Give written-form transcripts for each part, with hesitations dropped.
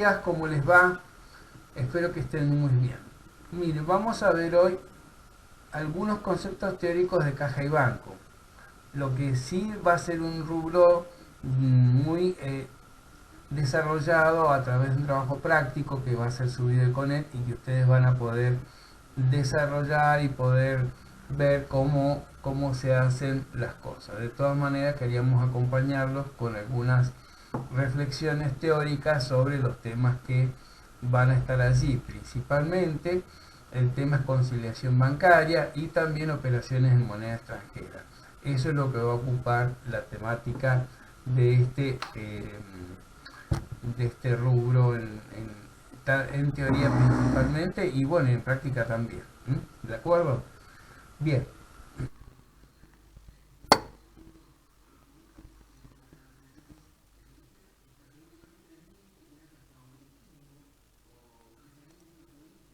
días, ¿cómo les va? Espero que estén muy bien. Miren, vamos a ver hoy algunos conceptos teóricos de caja y banco. Lo que sí va a ser un rubro muy desarrollado a través de un trabajo práctico que va a ser subido en Conet y que ustedes van a poder desarrollar y poder ver cómo se hacen las cosas. De todas maneras, queríamos acompañarlos con algunas reflexiones teóricas sobre los temas que van a estar allí. Principalmente el tema es conciliación bancaria y también operaciones en moneda extranjera. Eso es lo que va a ocupar la temática de este rubro en teoría principalmente y bueno, en práctica también. ¿De acuerdo? Bien.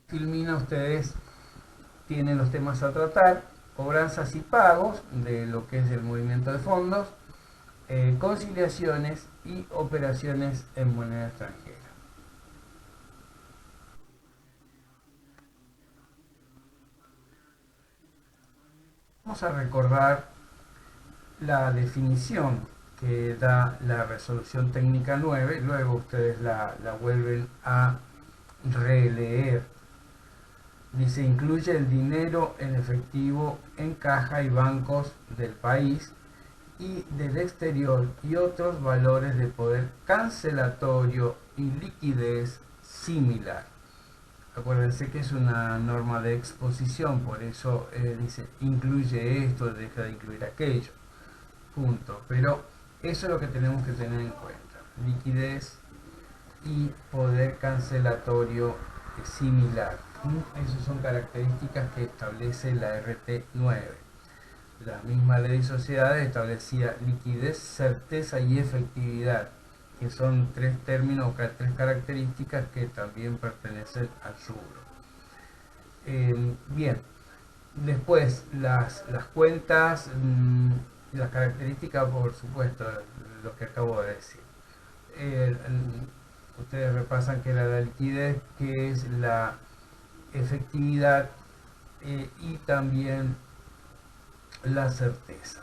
Filmina, ustedes tienen los temas a tratar: cobranzas y pagos de lo que es el movimiento de fondos, conciliaciones y operaciones en moneda extranjera. Vamos a recordar la definición que da la resolución técnica 9, luego ustedes la vuelven a releer. Dice: incluye el dinero en efectivo en caja y bancos del país y del exterior y otros valores de poder cancelatorio y liquidez similar. Acuérdense que es una norma de exposición, por eso dice incluye esto, deja de incluir aquello. Punto. Pero eso es lo que tenemos que tener en cuenta: liquidez y poder cancelatorio similar. Esas son características que establece la RT9. La misma ley de sociedades establecía liquidez, certeza y efectividad, que son tres términos o tres características que también pertenecen al rubro. Bien, después las cuentas, las características, por supuesto, lo que acabo de decir. Ustedes repasan que era la liquidez, que es la efectividad y también la certeza.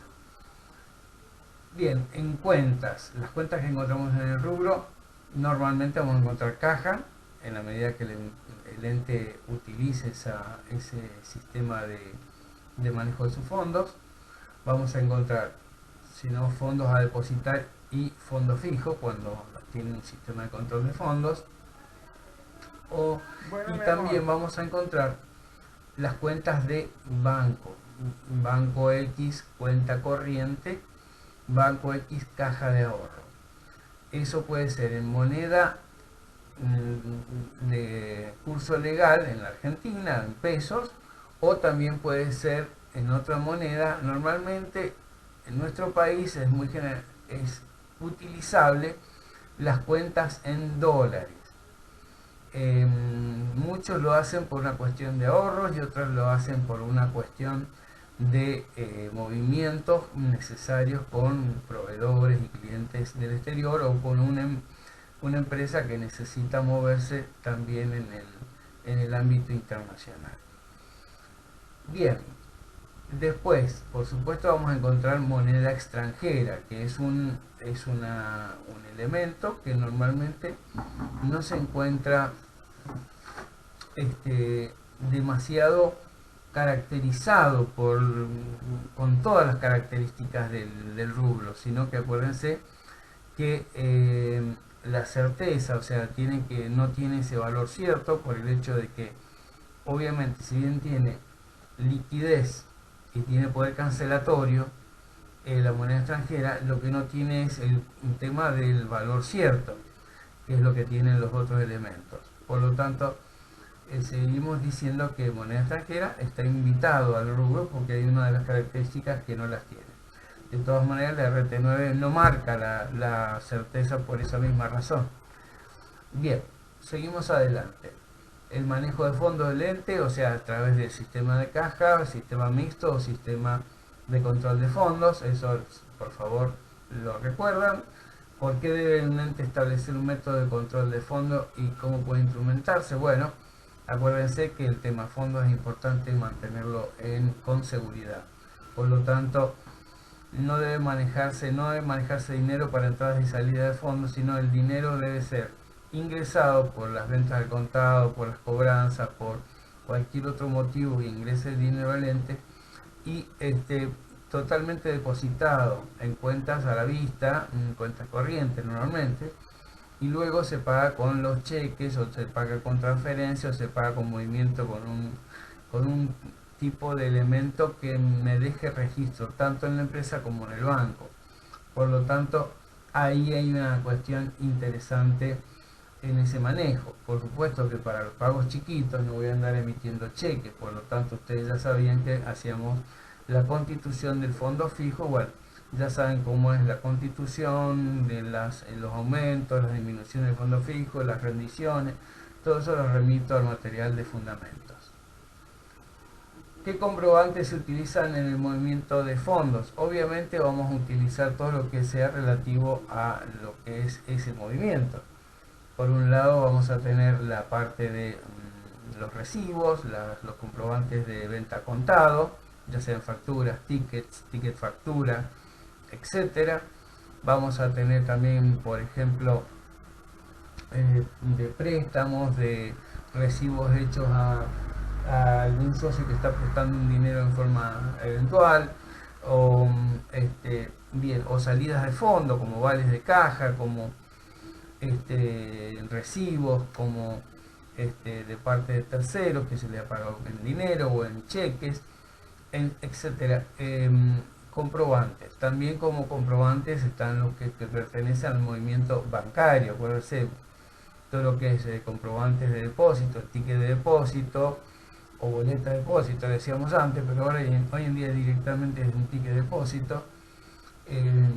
Bien, en cuentas, las cuentas que encontramos en el rubro, normalmente vamos a encontrar caja, en la medida que el ente utilice ese sistema de manejo de sus fondos. Vamos a encontrar, si no, fondos a depositar y fondo fijo, cuando tiene un sistema de control de fondos. Y también vamos a encontrar las cuentas de banco: banco X, cuenta corriente; banco X, caja de ahorro. Eso puede ser en moneda de curso legal en la Argentina, en pesos, o también puede ser en otra moneda. Normalmente en nuestro país es utilizable las cuentas en dólares. Muchos lo hacen por una cuestión de ahorros y otros lo hacen por una cuestión de movimientos necesarios con proveedores y clientes del exterior, o con una empresa que necesita moverse también en el ámbito internacional. Bien, después, por supuesto, vamos a encontrar moneda extranjera, que es un elemento que normalmente no se encuentra demasiado caracterizado con todas las características del rubro, sino que acuérdense que la certeza, o sea, no tiene ese valor cierto, por el hecho de que, obviamente, si bien tiene liquidez y tiene poder cancelatorio, la moneda extranjera lo que no tiene es el tema del valor cierto, que es lo que tienen los otros elementos. Por lo tanto, seguimos diciendo que moneda extranjera está invitado al rubro porque hay una de las características que no las tiene. De todas maneras, la RT9 no marca la certeza por esa misma razón. Bien, seguimos adelante. El manejo de fondos del ente, o sea, a través del sistema de caja, sistema mixto o sistema de control de fondos, eso por favor lo recuerdan. ¿Por qué debe un ente establecer un método de control de fondos y cómo puede instrumentarse? Bueno, acuérdense que el tema fondos es importante mantenerlo con seguridad. Por lo tanto, no debe manejarse dinero para entradas y salidas de fondos, sino el dinero debe ser ingresado por las ventas al contado, por las cobranzas, por cualquier otro motivo que ingrese el dinero al ente y totalmente depositado en cuentas a la vista, en cuentas corrientes normalmente, y luego se paga con los cheques o se paga con transferencia o se paga con movimiento con un tipo de elemento que me deje registro tanto en la empresa como en el banco. Por lo tanto, ahí hay una cuestión interesante en ese manejo. Por supuesto que para los pagos chiquitos no voy a andar emitiendo cheques, por lo tanto ustedes ya sabían que hacíamos la constitución del fondo fijo. Bueno, ya saben cómo es la constitución de los aumentos, las disminuciones del fondo fijo, las rendiciones, todo eso lo remito al material de fundamentos. ¿Qué comprobantes se utilizan en el movimiento de fondos? Obviamente vamos a utilizar todo lo que sea relativo a lo que es ese movimiento. Por un lado vamos a tener la parte de los recibos, los comprobantes de venta contado, ya sean facturas, tickets, ticket factura, etcétera. Vamos a tener también, por ejemplo, de préstamos, de recibos hechos a algún socio que está prestando un dinero en forma eventual, o o salidas de fondo como vales de caja, como recibos, como de parte de terceros que se le ha pagado en dinero o en cheques, etcétera. Comprobantes. También como comprobantes están los que pertenecen al movimiento bancario. Acuérdense, todo lo que es comprobantes de depósito, ticket de depósito o boleta de depósito, decíamos antes, pero ahora hoy en día directamente es un ticket de depósito,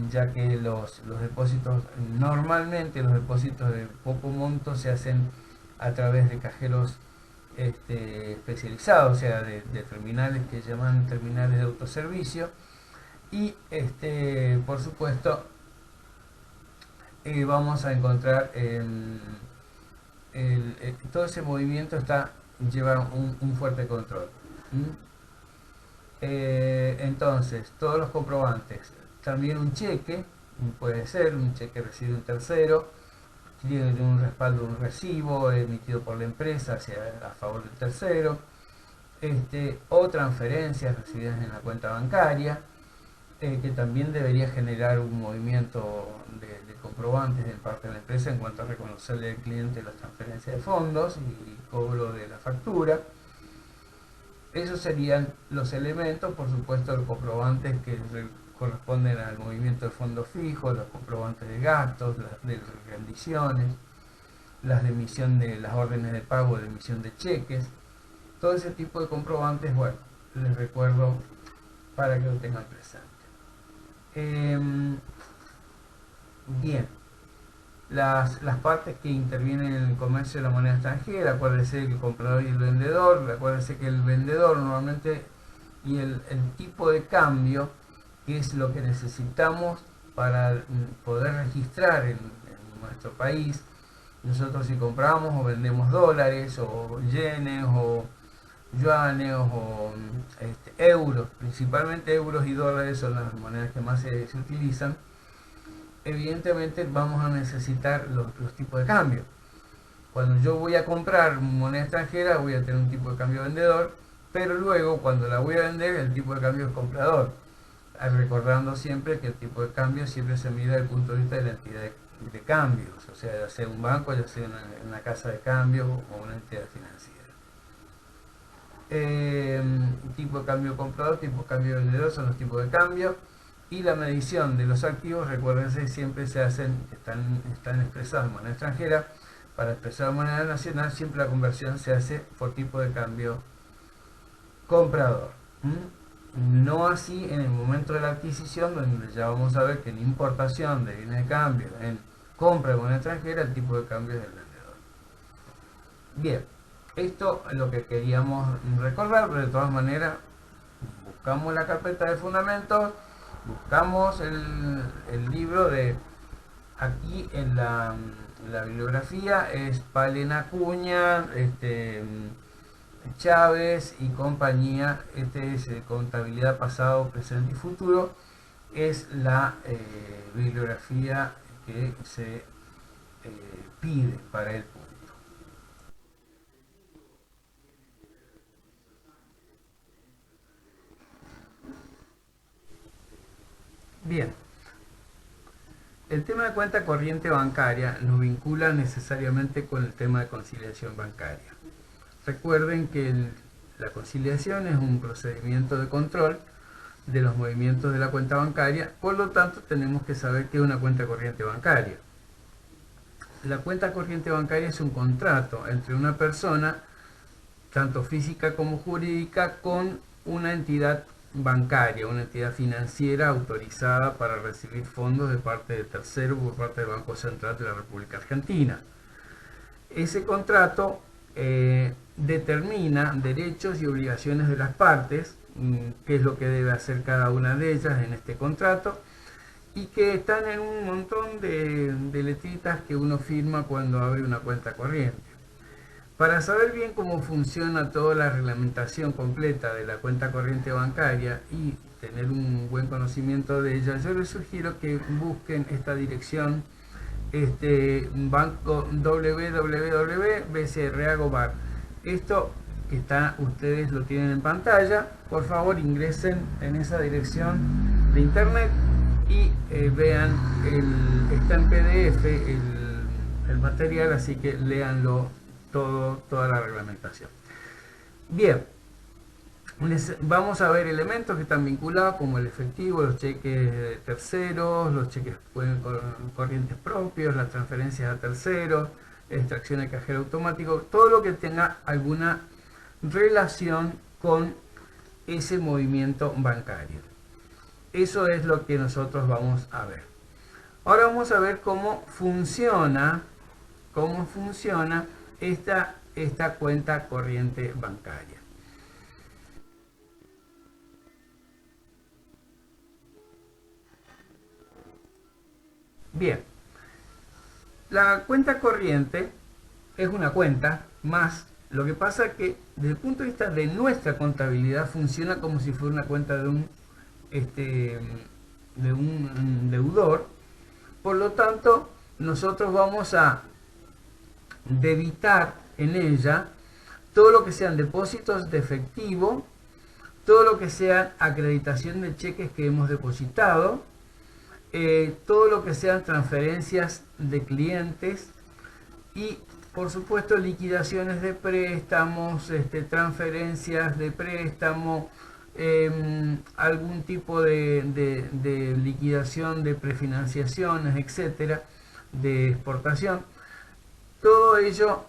ya que los depósitos, normalmente los depósitos de poco monto se hacen a través de cajeros especializados, o sea, de terminales que llaman terminales de autoservicio, y por supuesto vamos a encontrar todo ese movimiento lleva un fuerte control. Entonces, todos los comprobantes, también un cheque, puede ser un cheque recibido un tercero, tiene un respaldo de un recibo emitido por la empresa a favor del tercero, o transferencias recibidas en la cuenta bancaria, que también debería generar un movimiento de comprobantes de parte de la empresa en cuanto a reconocerle al cliente las transferencias de fondos y cobro de la factura. Esos serían los elementos, por supuesto, los comprobantes que corresponden al movimiento de fondos fijos, los comprobantes de gastos, las de rendiciones, las de emisión de las órdenes de pago, de emisión de cheques, todo ese tipo de comprobantes. Bueno, les recuerdo para que lo tengan presente. Bien, las partes que intervienen en el comercio de la moneda extranjera, acuérdense que el comprador y el vendedor, acuérdense que el vendedor normalmente y el tipo de cambio, que es lo que necesitamos para poder registrar en nuestro país. Nosotros si compramos o vendemos dólares o yenes o yuanes o euros, principalmente euros y dólares son las monedas que más se utilizan, evidentemente vamos a necesitar los tipos de cambio. Cuando yo voy a comprar moneda extranjera voy a tener un tipo de cambio vendedor, pero luego cuando la voy a vender el tipo de cambio es comprador, recordando siempre que el tipo de cambio siempre se mide desde el punto de vista de la entidad de cambios, o sea, ya sea un banco, ya sea una casa de cambio o una entidad financiera. Tipo de cambio comprador, tipo de cambio vendedor son los tipos de cambio, y la medición de los activos, recuérdense, siempre están expresados en moneda extranjera. Para expresar moneda nacional siempre la conversión se hace por tipo de cambio comprador. No así en el momento de la adquisición, donde ya vamos a ver que en importación de bienes de cambio, en compra de moneda extranjera, el tipo de cambio es del vendedor. Bien, esto es lo que queríamos recordar, pero de todas maneras buscamos la carpeta de fundamentos, buscamos el libro de aquí en la bibliografía es Palen Acuña, Chávez y compañía. Este es Contabilidad Pasado, Presente y Futuro. Es la bibliografía que se pide para el punto. Bien, el tema de cuenta corriente bancaria nos vincula necesariamente con el tema de conciliación bancaria. Recuerden que la conciliación es un procedimiento de control de los movimientos de la cuenta bancaria, por lo tanto tenemos que saber qué es una cuenta corriente bancaria. La cuenta corriente bancaria es un contrato entre una persona, tanto física como jurídica, con una entidad bancaria, una entidad financiera autorizada para recibir fondos de parte de terceros por parte del Banco Central de la República Argentina. Ese contrato determina derechos y obligaciones de las partes, qué es lo que debe hacer cada una de ellas en este contrato, y que están en un montón de letritas que uno firma cuando abre una cuenta corriente. Para saber bien cómo funciona toda la reglamentación completa de la cuenta corriente bancaria y tener un buen conocimiento de ella, yo les sugiero que busquen esta dirección, banco www.bcra.gov.ar. Esto que está, ustedes lo tienen en pantalla. Por favor, ingresen en esa dirección de internet y vean, está en PDF el material, así que léanlo toda la reglamentación. Bien, vamos a ver elementos que están vinculados como el efectivo, los cheques terceros, los cheques corrientes propios, las transferencias a terceros, extracción de cajero automático, todo lo que tenga alguna relación con ese movimiento bancario. Eso es lo que nosotros vamos a ver. Ahora vamos a ver cómo funciona esta cuenta corriente bancaria. Bien, la cuenta corriente es una cuenta más. Lo que pasa es que desde el punto de vista de nuestra contabilidad funciona como si fuera una cuenta de un deudor. Por lo tanto, nosotros vamos a debitar en ella todo lo que sean depósitos de efectivo, todo lo que sea acreditación de cheques que hemos depositado, todo lo que sean transferencias de clientes y por supuesto liquidaciones de préstamos, transferencias de préstamo, algún tipo de liquidación de prefinanciaciones, etcétera, de exportación. Todo ello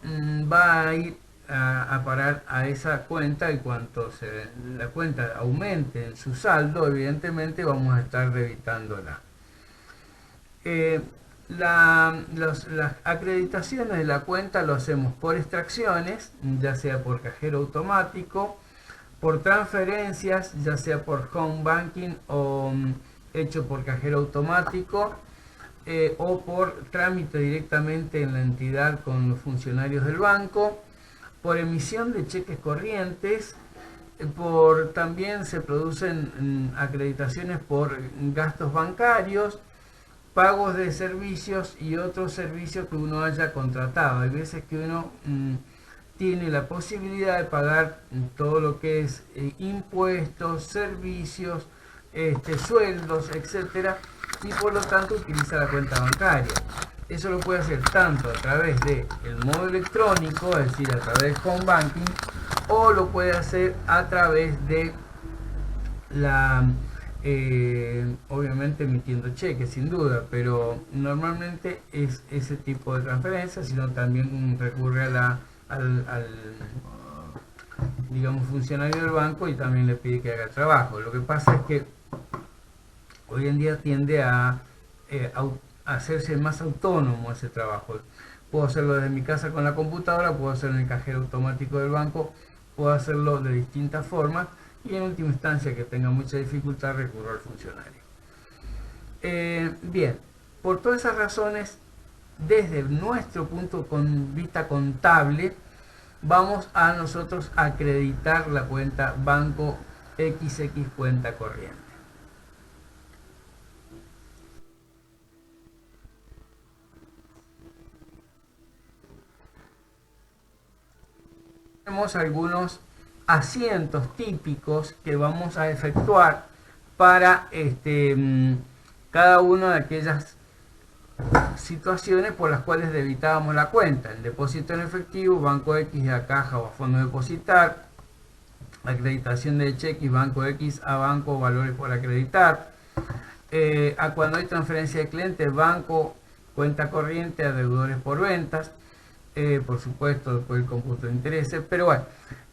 va a ir a parar a esa cuenta, y cuanto la cuenta aumente en su saldo, evidentemente vamos a estar debitándola. Las acreditaciones de la cuenta lo hacemos por extracciones, ya sea por cajero automático, por transferencias, ya sea por home banking o hecho por cajero automático, o por trámite directamente en la entidad con los funcionarios del banco, por emisión de cheques corrientes, también se producen acreditaciones por gastos bancarios, pagos de servicios y otros servicios que uno haya contratado. Hay veces que uno tiene la posibilidad de pagar todo lo que es impuestos, servicios, sueldos, etcétera, y por lo tanto utiliza la cuenta bancaria. Eso lo puede hacer tanto a través del modo electrónico, es decir, a través de home banking, o lo puede hacer a través de obviamente emitiendo cheques, sin duda, pero normalmente es ese tipo de transferencia, sino también recurre al digamos, funcionario del banco y también le pide que haga el trabajo. Lo que pasa es que hoy en día tiende a hacerse más autónomo ese trabajo. Puedo hacerlo desde mi casa con la computadora, puedo hacerlo en el cajero automático del banco, puedo hacerlo de distintas formas, y en última instancia, que tenga mucha dificultad, recurro al funcionario. Bien, por todas esas razones, desde nuestro punto de vista contable, vamos a nosotros acreditar la cuenta banco XX cuenta corriente. Tenemos algunos asientos típicos que vamos a efectuar para cada una de aquellas situaciones por las cuales debitábamos la cuenta: el depósito en efectivo, banco X a caja o a fondo depositar, acreditación de cheque banco X a banco, valores por acreditar, a cuando hay transferencia de cliente, banco cuenta corriente a deudores por ventas, por supuesto después el cómputo de intereses. Pero bueno,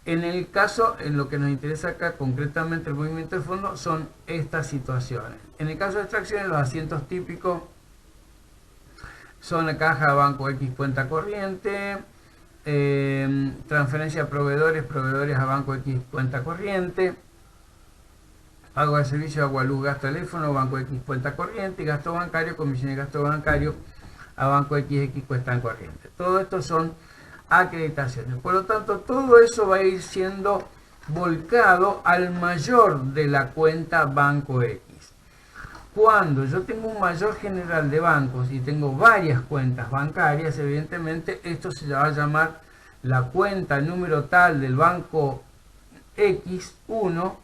en el caso, en lo que nos interesa acá concretamente el movimiento de fondo, son estas situaciones. En el caso de extracciones, los asientos típicos son la caja banco X cuenta corriente, transferencia a proveedores, proveedores a banco X cuenta corriente, pago de servicio, agua, luz, gas, teléfono, banco X cuenta corriente, gasto bancario, comisión de gasto bancario a banco XX cuenta corriente. Todo esto son acreditaciones. Por lo tanto, todo eso va a ir siendo volcado al mayor de la cuenta banco X. Cuando yo tengo un mayor general de bancos y tengo varias cuentas bancarias, evidentemente esto se va a llamar la cuenta número tal del banco X1,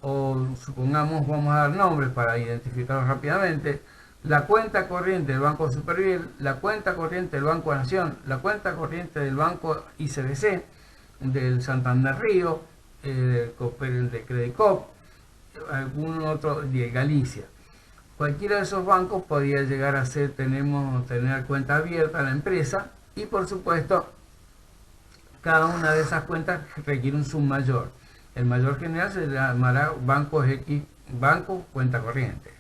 o supongamos, vamos a dar nombres para identificarlos rápidamente: la cuenta corriente del Banco Superviel, la cuenta corriente del Banco Nación, la cuenta corriente del Banco ICBC, del Santander Río, el de Credicop, algún otro de Galicia. Cualquiera de esos bancos podría llegar a ser, tener cuenta abierta a la empresa, y por supuesto cada una de esas cuentas requiere un submayor. El mayor general se llamará Banco X, Banco Cuenta Corriente.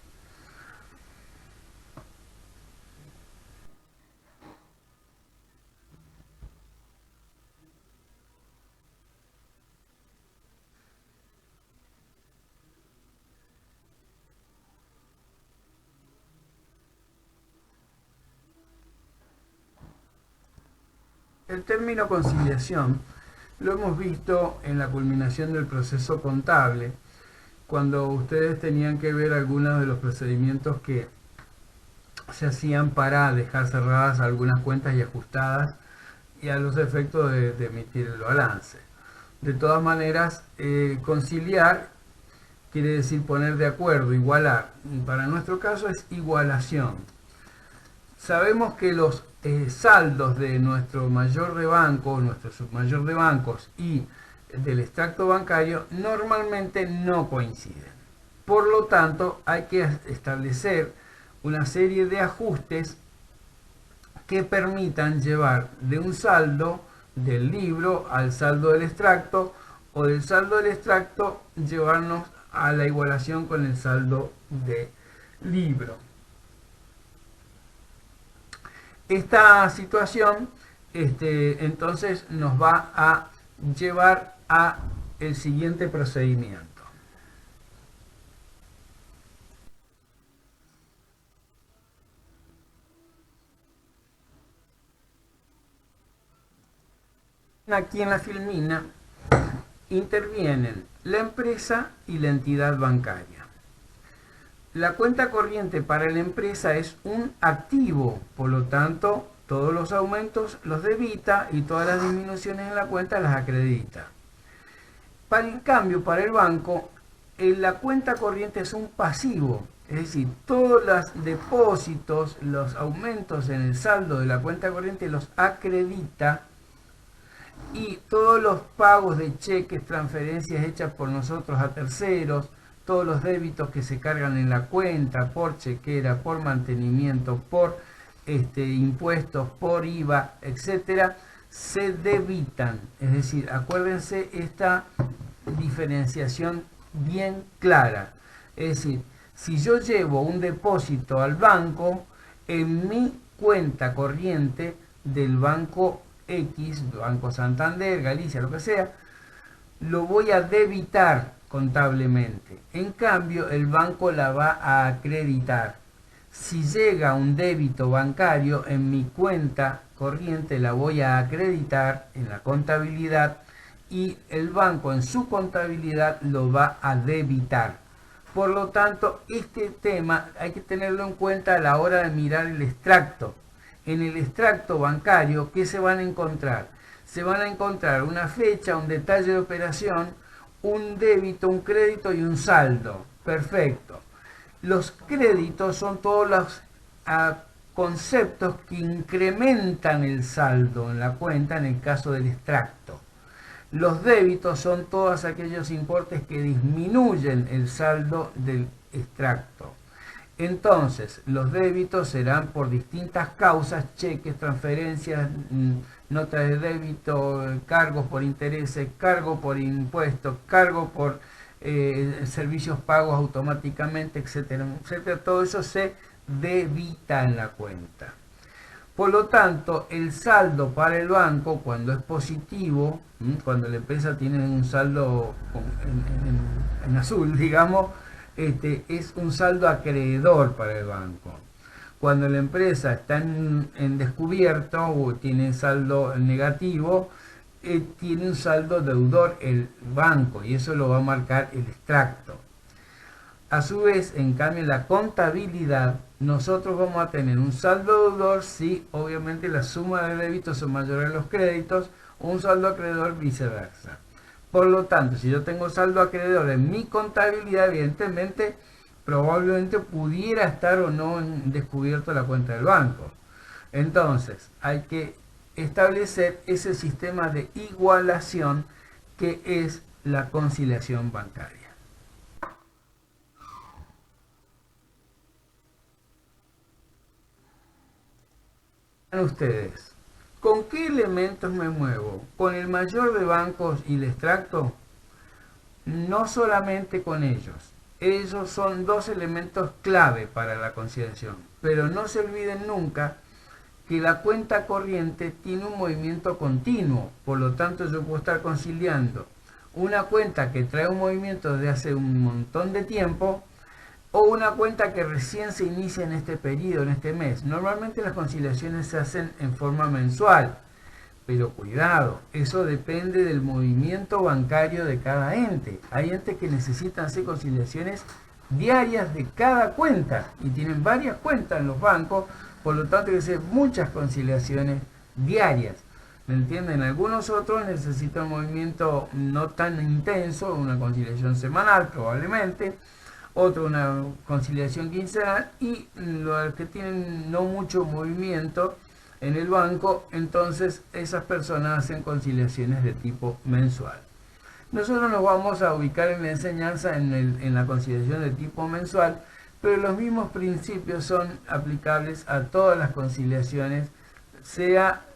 El término conciliación lo hemos visto en la culminación del proceso contable, cuando ustedes tenían que ver algunos de los procedimientos que se hacían para dejar cerradas algunas cuentas y ajustadas, y a los efectos de emitir el balance. De todas maneras, conciliar quiere decir poner de acuerdo, igualar. Para nuestro caso es igualación. Sabemos que los saldos de nuestro mayor de bancos, nuestro submayor de bancos y del extracto bancario normalmente no coinciden. Por lo tanto, hay que establecer una serie de ajustes que permitan llevar de un saldo del libro al saldo del extracto, o del saldo del extracto llevarnos a la igualación con el saldo de libro. Esta situación entonces nos va a llevar a el siguiente procedimiento. Aquí en la filmina intervienen la empresa y la entidad bancaria. La cuenta corriente para la empresa es un activo, por lo tanto, todos los aumentos los debita y todas las disminuciones en la cuenta las acredita. En cambio, para el banco, la cuenta corriente es un pasivo, es decir, todos los depósitos, los aumentos en el saldo de la cuenta corriente los acredita, y todos los pagos de cheques, transferencias hechas por nosotros a terceros, todos los débitos que se cargan en la cuenta por chequera, por mantenimiento, por impuestos, por IVA, etcétera, se debitan. Es decir, acuérdense esta diferenciación bien clara. Es decir, si yo llevo un depósito al banco, en mi cuenta corriente del banco X, Banco Santander, Galicia, lo que sea, lo voy a debitar contablemente. En cambio, el banco la va a acreditar. Si llega un débito bancario en mi cuenta corriente, la voy a acreditar en la contabilidad y el banco en su contabilidad lo va a debitar. Por lo tanto, este tema hay que tenerlo en cuenta a la hora de mirar el extracto. En el extracto bancario, ¿qué se van a encontrar? Se van a encontrar una fecha, un detalle de operación, un débito, un crédito y un saldo. Perfecto. Los créditos son todos los conceptos que incrementan el saldo en la cuenta en el caso del extracto. Los débitos son todos aquellos importes que disminuyen el saldo del extracto. Entonces, los débitos serán por distintas causas: cheques, transferencias, notas de débito, cargos por intereses, cargo por impuestos, cargo por servicios pagos automáticamente, etcétera, etcétera. Todo eso se debita en la cuenta. Por lo tanto, el saldo para el banco, cuando es positivo, cuando la empresa tiene un saldo en azul, digamos, es un saldo acreedor para el banco. Cuando la empresa está en descubierto o tiene saldo negativo, tiene un saldo deudor el banco, y eso lo va a marcar el extracto. A su vez, en cambio, en la contabilidad, nosotros vamos a tener un saldo deudor si obviamente la suma de débitos son mayores a los créditos, o un saldo acreedor viceversa. Por lo tanto, si yo tengo saldo acreedor en mi contabilidad, evidentemente, probablemente pudiera estar o no en descubierto la cuenta del banco. Entonces, hay que establecer ese sistema de igualación que es la conciliación bancaria. Ustedes, ¿con qué elementos me muevo? ¿Con el mayor de bancos y el extracto? No solamente con ellos. Ellos son dos elementos clave para la conciliación. Pero no se olviden nunca que la cuenta corriente tiene un movimiento continuo. Por lo tanto, yo puedo estar conciliando una cuenta que trae un movimiento desde hace un montón de tiempo, o una cuenta que recién se inicia en este periodo, en este mes. Normalmente las conciliaciones se hacen en forma mensual, pero cuidado, eso depende del movimiento bancario de cada ente. Hay entes que necesitan hacer conciliaciones diarias de cada cuenta y tienen varias cuentas en los bancos, por lo tanto hay que hacer muchas conciliaciones diarias. ¿Me entienden? Algunos otros necesitan un movimiento no tan intenso, una conciliación semanal probablemente, otro una conciliación quincenal, y los que tienen no mucho movimiento en el banco, entonces esas personas hacen conciliaciones de tipo mensual. Nosotros nos vamos a ubicar en la enseñanza en la conciliación de tipo mensual, pero los mismos principios son aplicables a todas las conciliaciones, sea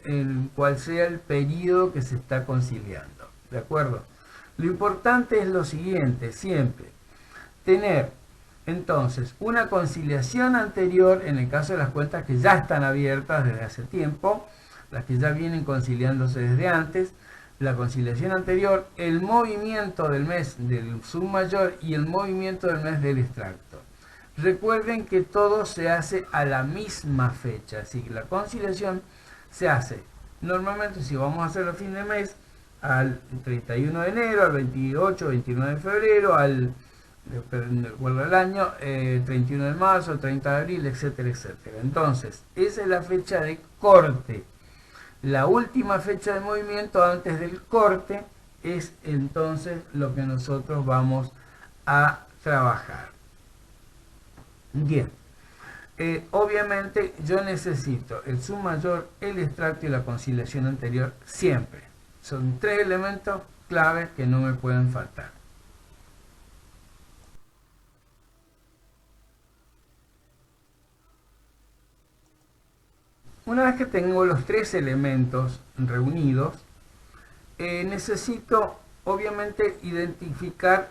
cual sea el periodo que se está conciliando. ¿De acuerdo? Lo importante es lo siguiente, siempre tener entonces una conciliación anterior en el caso de las cuentas que ya están abiertas desde hace tiempo, las que ya vienen conciliándose desde antes, la conciliación anterior, el movimiento del mes del submayor y el movimiento del mes del extracto. Recuerden que todo se hace a la misma fecha, así que la conciliación se hace normalmente, si vamos a hacerlo a fin de mes, al 31 de enero, al 28, 29 de febrero, al recuerdo el año, 31 de marzo, 30 de abril, etcétera, etcétera. Entonces, esa es la fecha de corte. La última fecha de movimiento antes del corte es entonces lo que nosotros vamos a trabajar. Bien. Obviamente yo necesito el submayor, el extracto y la conciliación anterior siempre. Son tres elementos claves que no me pueden faltar. Una vez que tengo los tres elementos reunidos, necesito obviamente identificar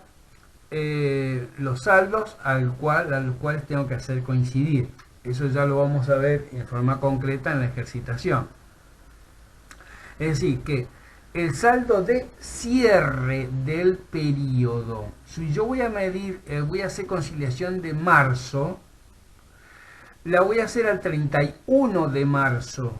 los saldos a los cuales tengo que hacer coincidir. Eso ya lo vamos a ver en forma concreta en la ejercitación. Es decir, que el saldo de cierre del periodo, si yo voy a medir, voy a hacer conciliación de marzo, la voy a hacer al 31 de marzo.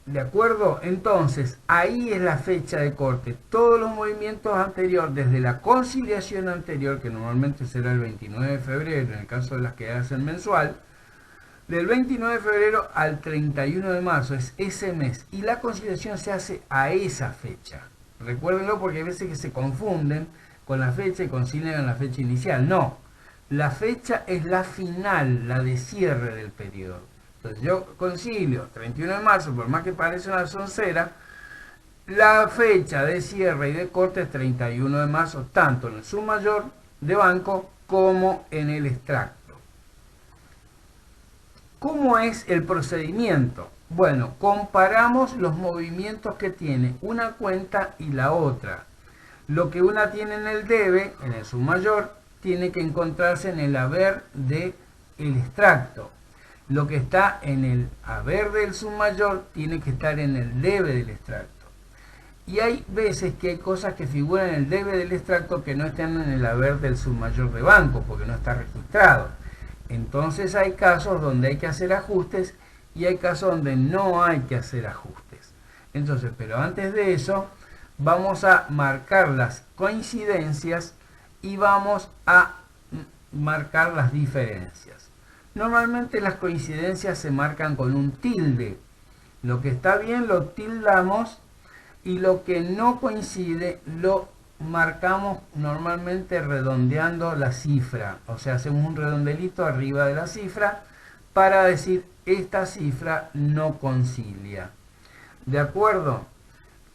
¿De acuerdo? Entonces, ahí es la fecha de corte. Todos los movimientos anteriores, desde la conciliación anterior, que normalmente será el 29 de febrero, en el caso de las que hacen mensual, del 29 de febrero al 31 de marzo, es ese mes. Y la conciliación se hace a esa fecha. Recuérdenlo porque hay veces que se confunden con la fecha y concilian la fecha inicial. No, la fecha es la final, la de cierre del periodo. Entonces yo concilio 31 de marzo, por más que parezca una soncera, la fecha de cierre y de corte es 31 de marzo, tanto en el submayor de banco como en el extracto. ¿Cómo es el procedimiento? Bueno, comparamos los movimientos que tiene una cuenta y la otra. Lo que una tiene en el debe, en el submayor, tiene que encontrarse en el haber del extracto. Lo que está en el haber del submayor tiene que estar en el debe del extracto. Y hay veces que hay cosas que figuran en el debe del extracto que no están en el haber del submayor de banco, porque no está registrado. Entonces hay casos donde hay que hacer ajustes y hay casos donde no hay que hacer ajustes. Entonces, pero antes de eso, vamos a marcar las coincidencias y vamos a marcar las diferencias. Normalmente las coincidencias se marcan con un tilde. Lo que está bien lo tildamos y lo que no coincide lo marcamos normalmente redondeando la cifra. O sea, hacemos un redondelito arriba de la cifra para decir esta cifra no concilia. ¿De acuerdo?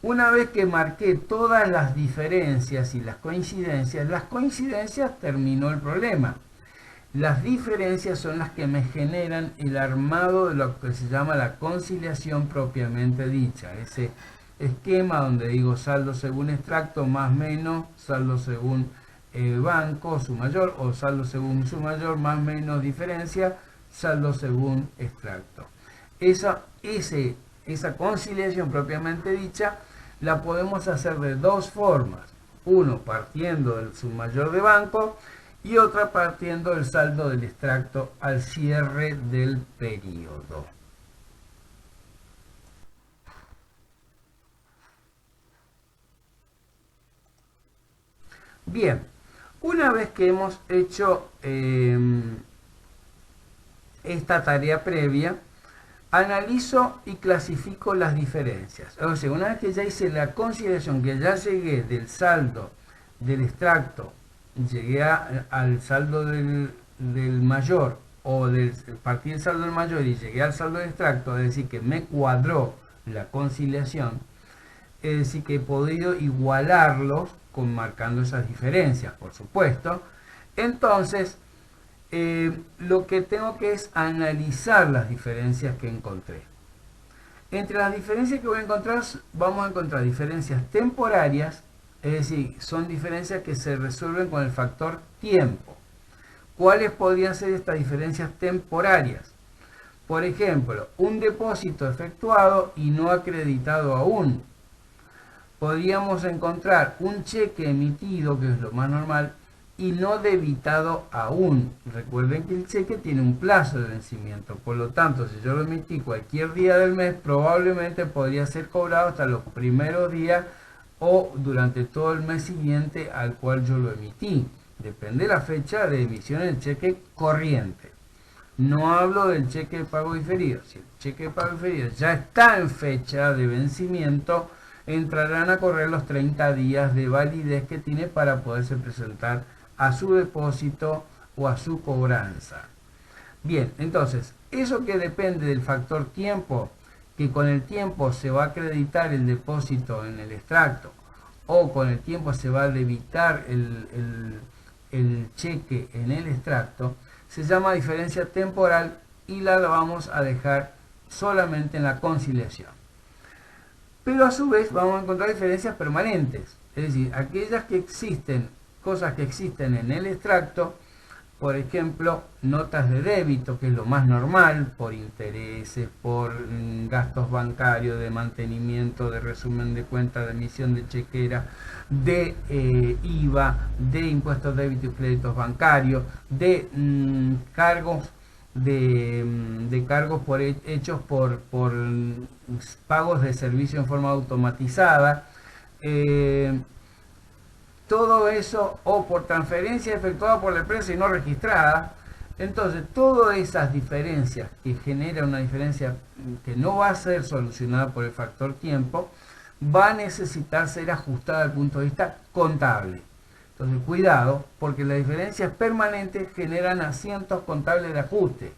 Una vez que marqué todas las diferencias y las coincidencias terminó el problema. Las diferencias son las que me generan el armado de lo que se llama la conciliación propiamente dicha. Ese esquema donde digo saldo según extracto más menos saldo según banco su mayor, o saldo según su mayor más menos diferencia saldo según extracto. Esa conciliación propiamente dicha la podemos hacer de dos formas. Uno partiendo del submayor de banco y otra partiendo del saldo del extracto al cierre del periodo. Bien, una vez que hemos hecho esta tarea previa, analizo y clasifico las diferencias. O sea, una vez que ya hice la consideración, que ya llegué del saldo del extracto, llegué al saldo del mayor, o partí del saldo del mayor y llegué al saldo del extracto, es decir, que me cuadró la conciliación, es decir, que he podido igualarlos marcando esas diferencias, por supuesto. Entonces, lo que tengo que es analizar las diferencias que encontré. Entre las diferencias que voy a encontrar, vamos a encontrar diferencias temporarias, es decir, son diferencias que se resuelven con el factor tiempo. ¿Cuáles podrían ser estas diferencias temporarias? Por ejemplo, un depósito efectuado y no acreditado aún. Podríamos encontrar un cheque emitido, que es lo más normal, y no debitado aún. Recuerden que el cheque tiene un plazo de vencimiento, por lo tanto, si yo lo emití cualquier día del mes, probablemente podría ser cobrado hasta los primeros días o durante todo el mes siguiente al cual yo lo emití. Depende de la fecha de emisión del cheque corriente. No hablo del cheque de pago diferido. Si el cheque de pago diferido ya está en fecha de vencimiento, entrarán a correr los 30 días de validez que tiene para poderse presentar a su depósito o a su cobranza. Bien, entonces, eso que depende del factor tiempo, que con el tiempo se va a acreditar el depósito en el extracto, o con el tiempo se va a debitar el cheque en el extracto, se llama diferencia temporal y la vamos a dejar solamente en la conciliación. Pero a su vez vamos a encontrar diferencias permanentes, es decir, aquellas que existen, cosas que existen en el extracto, por ejemplo, notas de débito, que es lo más normal, por intereses, por gastos bancarios, de mantenimiento, de resumen de cuenta, de emisión de chequera, de IVA, de impuestos débito y créditos bancarios, de cargos de cargos hechos por pagos de servicio en forma automatizada. Todo eso, o por transferencia efectuada por la empresa y no registrada. Entonces, todas esas diferencias que genera una diferencia que no va a ser solucionada por el factor tiempo, va a necesitar ser ajustada desde el punto de vista contable. Entonces, cuidado, porque las diferencias permanentes generan asientos contables de ajuste.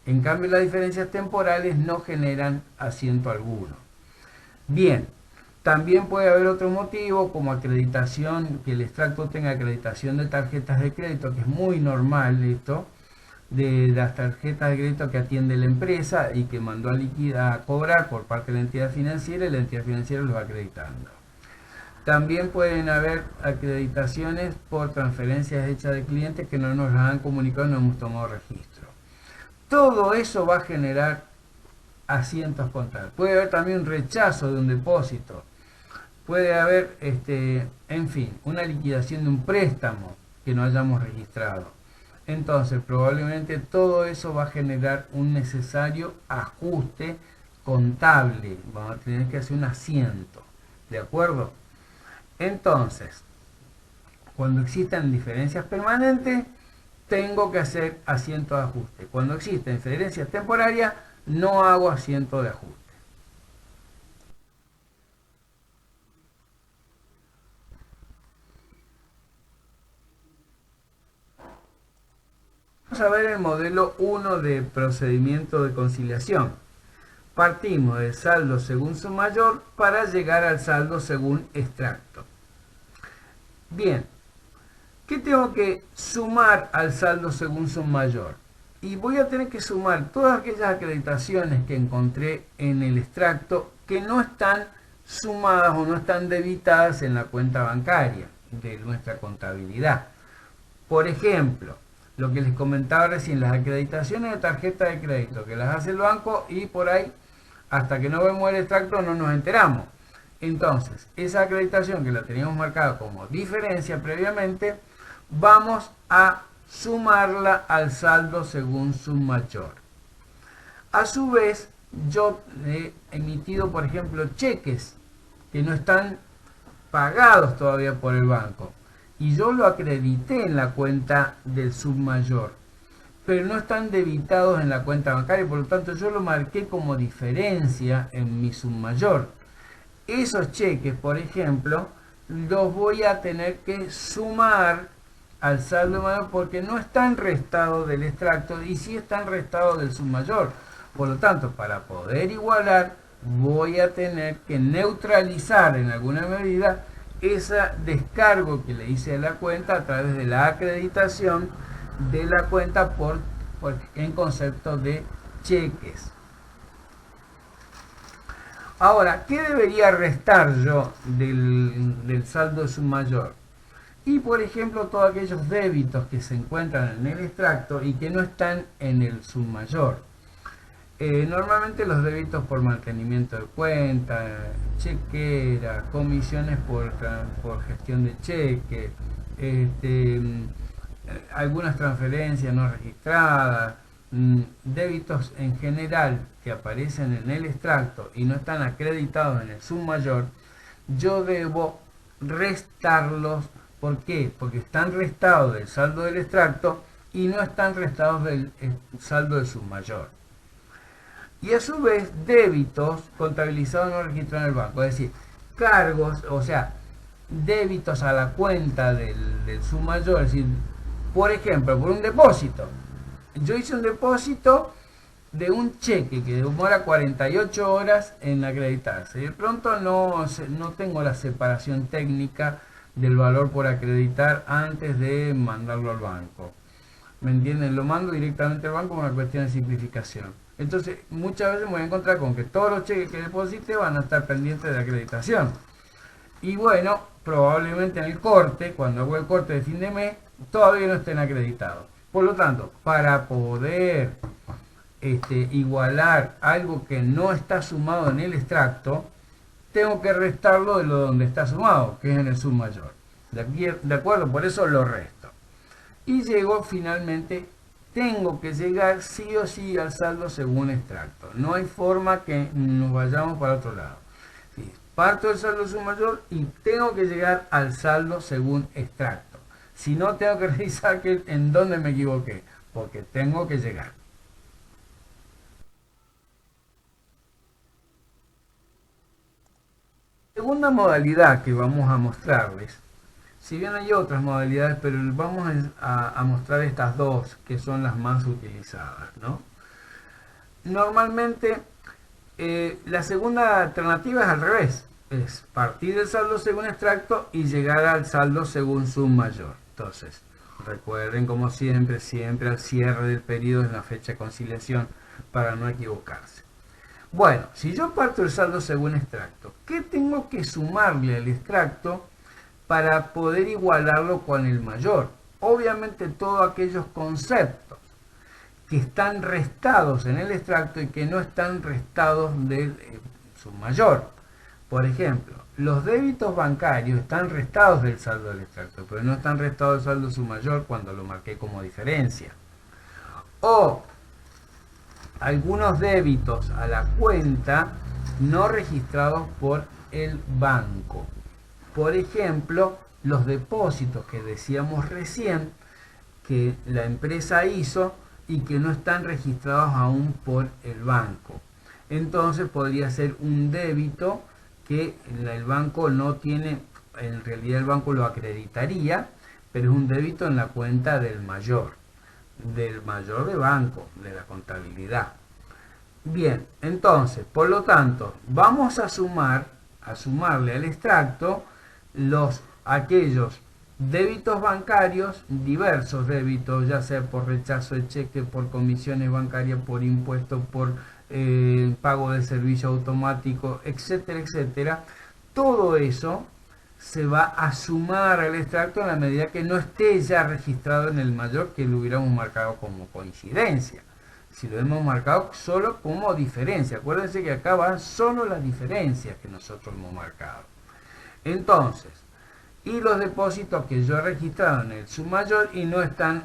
En cambio, las diferencias temporales no generan asiento alguno. Bien, también puede haber otro motivo, como acreditación, que el extracto tenga acreditación de tarjetas de crédito, que es muy normal esto, de las tarjetas de crédito que atiende la empresa y que mandó a cobrar por parte de la entidad financiera, y la entidad financiera los va acreditando. También pueden haber acreditaciones por transferencias hechas de clientes que no nos las han comunicado y no hemos tomado registro. Todo eso va a generar asientos contables. Puede haber también un rechazo de un depósito. Puede haber, en fin, una liquidación de un préstamo que no hayamos registrado. Entonces, probablemente todo eso va a generar un necesario ajuste contable. Vamos a tener que hacer un asiento. ¿De acuerdo? Entonces, cuando existan diferencias permanentes, tengo que hacer asiento de ajuste. Cuando existen diferencias temporarias, no hago asiento de ajuste. Vamos a ver el modelo 1 de procedimiento de conciliación. Partimos del saldo según su mayor para llegar al saldo según extracto. Bien, ¿qué tengo que sumar al saldo según su mayor? Y voy a tener que sumar todas aquellas acreditaciones que encontré en el extracto que no están sumadas o no están debitadas en la cuenta bancaria de nuestra contabilidad. Por ejemplo, lo que les comentaba recién, las acreditaciones de tarjeta de crédito que las hace el banco y por ahí, hasta que no vemos el extracto, no nos enteramos. Entonces, esa acreditación que la teníamos marcada como diferencia previamente, vamos a sumarla al saldo según su mayor. A su vez, yo he emitido, por ejemplo, cheques que no están pagados todavía por el banco. Y yo lo acredité en la cuenta del submayor, pero no están debitados en la cuenta bancaria, por lo tanto yo lo marqué como diferencia en mi submayor. Esos cheques, por ejemplo, los voy a tener que sumar al saldo mayor porque no están restados del extracto y sí están restados del submayor. Por lo tanto, para poder igualar, voy a tener que neutralizar en alguna medida ese descargo que le hice a la cuenta a través de la acreditación de la cuenta en concepto de cheques. Ahora, ¿qué debería restar yo del saldo submayor? Y por ejemplo, todos aquellos débitos que se encuentran en el extracto y que no están en el submayor. Normalmente los débitos por mantenimiento de cuenta, chequera, comisiones por gestión de cheque, algunas transferencias no registradas, débitos en general que aparecen en el extracto y no están acreditados en el submayor, yo debo restarlos. ¿Por qué? Porque están restados del saldo del extracto y no están restados del saldo del submayor. Y a su vez, débitos contabilizados no registrados en el banco, es decir, cargos, o sea, débitos a la cuenta del submayor, es decir, por ejemplo, por un depósito. Yo hice un depósito de un cheque que demora 48 horas en acreditarse. De pronto no tengo la separación técnica del valor por acreditar antes de mandarlo al banco. ¿Me entienden? Lo mando directamente al banco por una cuestión de simplificación. Entonces, muchas veces me voy a encontrar con que todos los cheques que deposite van a estar pendientes de acreditación. Y bueno, probablemente en el corte, cuando hago el corte de fin de mes, todavía no estén acreditados. Por lo tanto, para poder igualar algo que no está sumado en el extracto, tengo que restarlo de lo donde está sumado, que es en el submayor. ¿De acuerdo? Por eso lo resto. Y llego finalmente tengo que llegar sí o sí al saldo según extracto. No hay forma que nos vayamos para otro lado. Sí, parto del saldo sum mayor y tengo que llegar al saldo según extracto. Si no, tengo que revisar en dónde me equivoqué, porque tengo que llegar. Segunda modalidad que vamos a mostrarles, si bien hay otras modalidades, pero vamos a mostrar estas dos que son las más utilizadas, ¿no? Normalmente la segunda alternativa es al revés, es partir del saldo según extracto y llegar al saldo según sum mayor. Entonces, recuerden como siempre, siempre al cierre del periodo es la fecha de conciliación para no equivocarse. Bueno, si yo parto del saldo según extracto, ¿qué tengo que sumarle al extracto para poder igualarlo con el mayor? Obviamente todos aquellos conceptos que están restados en el extracto y que no están restados del sum mayor. Por ejemplo, los débitos bancarios están restados del saldo del extracto, pero no están restados del saldo sum mayor cuando lo marqué como diferencia. O algunos débitos a la cuenta no registrados por el banco. Por ejemplo, los depósitos que decíamos recién que la empresa hizo y que no están registrados aún por el banco. Entonces podría ser un débito que el banco no tiene, en realidad el banco lo acreditaría, pero es un débito en la cuenta del mayor de banco, de la contabilidad. Bien, entonces, por lo tanto, vamos a sumarle al extracto aquellos débitos bancarios, diversos débitos, ya sea por rechazo de cheque, por comisiones bancarias, por impuestos, por pago de servicio automático, etcétera, etcétera. Todo eso se va a sumar al extracto en la medida que no esté ya registrado en el mayor, que lo hubiéramos marcado como coincidencia. Si lo hemos marcado solo como diferencia, acuérdense que acá van solo las diferencias que nosotros hemos marcado. Entonces, y los depósitos que yo he registrado en el sum mayor y no están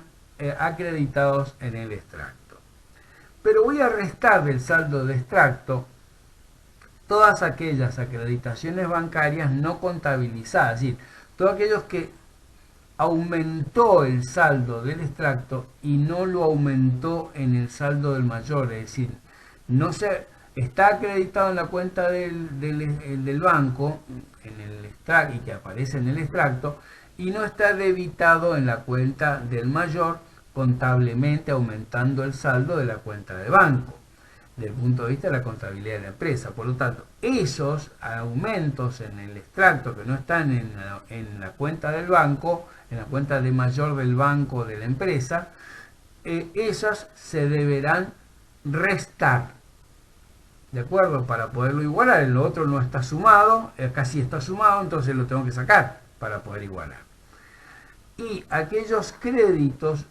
acreditados en el extracto. Pero voy a restar del saldo de extracto todas aquellas acreditaciones bancarias no contabilizadas, es decir, todos aquellos que aumentó el saldo del extracto y no lo aumentó en el saldo del mayor, es decir, no se está acreditado en la cuenta del banco en el extracto y que aparece en el extracto y no está debitado en la cuenta del mayor contablemente aumentando el saldo de la cuenta de banco desde el punto de vista de la contabilidad de la empresa. Por lo tanto, esos aumentos en el extracto que no están en la cuenta del banco, en la cuenta de mayor del banco de la empresa, esos se deberán restar, ¿de acuerdo? Para poderlo igualar. El otro no está sumado, acá sí está sumado, entonces lo tengo que sacar para poder igualar. Y aquellos créditos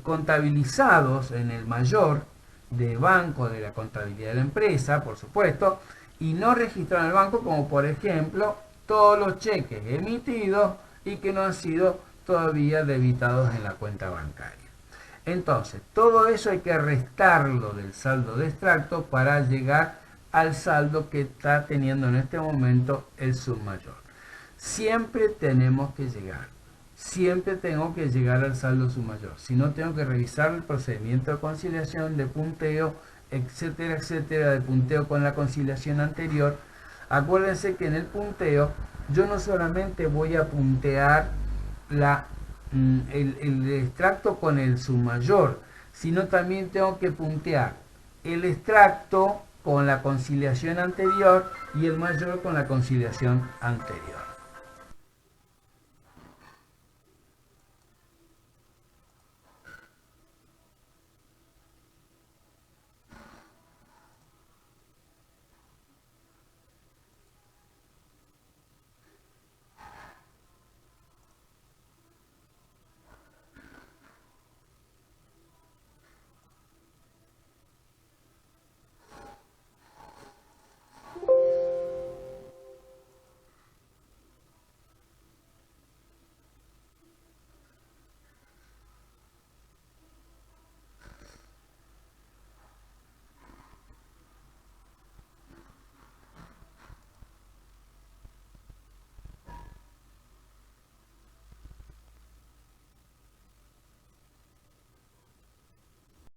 contabilizados en el mayor de banco de la contabilidad de la empresa, por supuesto, y no registrados en el banco, como por ejemplo todos los cheques emitidos y que no han sido todavía debitados en la cuenta bancaria. Entonces, todo eso hay que restarlo del saldo de extracto para llegar al saldo que está teniendo en este momento el sum mayor. Siempre tenemos que llegar. Siempre tengo que llegar al saldo sum mayor. Si no, tengo que revisar el procedimiento de conciliación, de punteo, etcétera, etcétera, de punteo con la conciliación anterior. Acuérdense que en el punteo yo no solamente voy a puntear el extracto con el sum mayor, sino también tengo que puntear el extracto con la conciliación anterior y el mayor con la conciliación anterior.